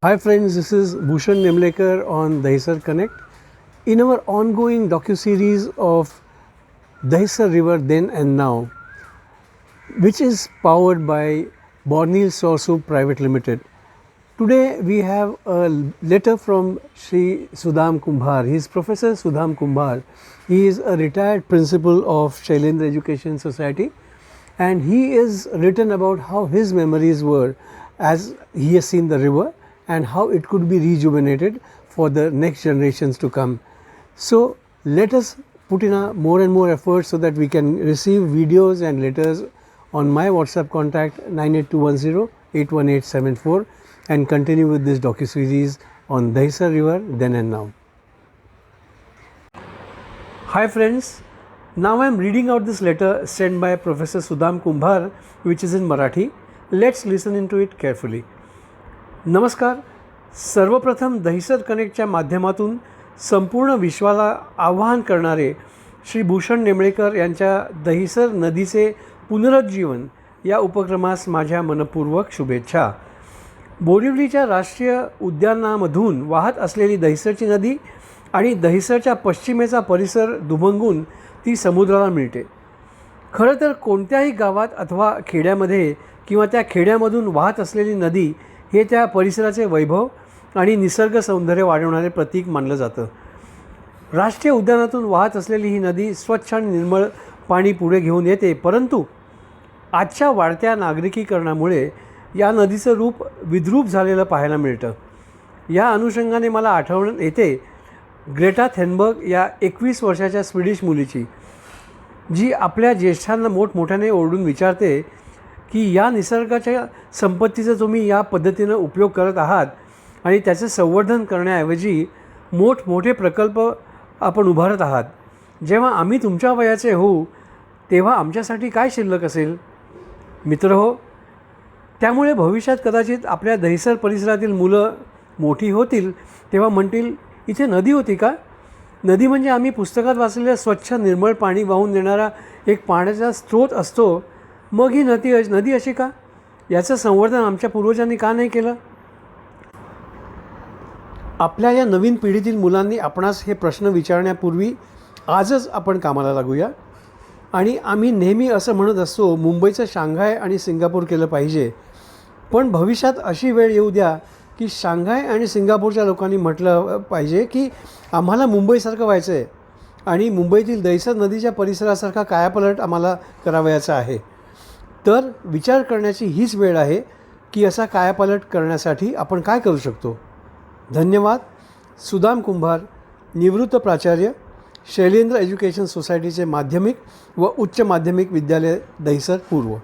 Hi friends, this is Bhushan Nemlekar on Dahisar Connect. In our ongoing docu-series of Dahisar River Then and Now, which is powered by Bornil Sourceup Private Limited. Today we have a letter from Shri Sudham Kumbhar. He is Professor Sudham Kumbhar. He is a retired principal of Shailendra Education Society, and he is written about how his memories were as he has seen the river and how it could be rejuvenated for the next generations to come. So let us put in a more and more effort so that we can receive videos and letters on my WhatsApp contact 98210-81874 and continue with this docu-series on Dahisar River Then and Now. Hi friends, now I am reading out this letter sent by Professor Sudham Kumbhar, which is in Marathi. Let's listen into it carefully. नमस्कार. सर्वप्रथम दहिसर कनेक्टच्या माध्यमातून संपूर्ण विश्वाला आवाहन करणारे श्री भूषण नेमळेकर यांच्या दहिसर नदीचे पुनरुज्जीवन या उपक्रमास माझ्या मनपूर्वक शुभेच्छा. बोरिवलीच्या राष्ट्रीय उद्यानामधून वाहत असलेली दहिसरची नदी आणि दहिसरच्या पश्चिमेचा परिसर दुभंगून ती समुद्राला मिळते. खरं तर कोणत्याही गावात अथवा खेड्यामध्ये किंवा त्या खेड्यामधून वाहत असलेली नदी हे त्या परिसराचे वैभव आणि निसर्ग सौंदर्य वाढवणारे प्रतीक मानलं जातं. राष्ट्रीय उद्यानातून वाहत असलेली ही नदी स्वच्छ आणि निर्मळ पाणी पुढे घेऊन येते, परंतु आजच्या वाढत्या नागरिकीकरणामुळे या नदीचं रूप विद्रूप झालेलं पाहायला मिळतं. या अनुषंगाने मला आठवण येते ग्रेटा थेनबर्ग या 21 वर्षाच्या स्वीडिश मुलीची, जी आपल्या ज्येष्ठांना मोठमोठ्याने ओरडून विचारते की या निसर्गाच्या संपत्तीचा तुम्ही या पद्धतीनं उपयोग करत आहात आणि त्याचे संवर्धन करण्याऐवजी मोठमोठे प्रकल्प आपण उभारत आहात. जेव्हा आम्ही तुमच्या वयाचे होऊ तेव्हा आमच्यासाठी काय शिल्लक असेल? मित्रहो, त्यामुळे भविष्यात कदाचित आपल्या दहिसर परिसरातील मुलं मोठी होतील तेव्हा म्हणतील, इथे नदी होती का? नदी म्हणजे आम्ही पुस्तकात वाचलेल्या स्वच्छ निर्मळ पाणी वाहून देणारा एक पाण्याचा स्रोत असतो. मग ही नदी अशी का? याचं संवर्धन आमच्या पूर्वजांनी का नाही केलं? आपल्या या नवीन पिढीतील मुलांनी आपणास हे प्रश्न विचारण्यापूर्वी आजच आपण कामाला लागूया. आणि आम्ही नेहमी असं म्हणत असतो, मुंबईचं शांघाय आणि सिंगापूर केलं पाहिजे. पण भविष्यात अशी वेळ येऊ द्या की शांघाय आणि सिंगापूरच्या लोकांनी म्हटलं पाहिजे की आम्हाला मुंबईसारखं व्हायचं आहे आणि मुंबईतील दहिसर नदीच्या परिसरासारखा कायापालट आम्हाला करावयाचा आहे. तर विचार करण्याची हीच वेळ आहे की असा कायापालट करण्यासाठी आपण काय करू शकतो. धन्यवाद. सुदाम कुंभार, निवृत्त प्राचार्य, शैलेंद्र एज्युकेशन सोसायटीचे माध्यमिक व उच्च माध्यमिक विद्यालय, दहिसर पूर्व.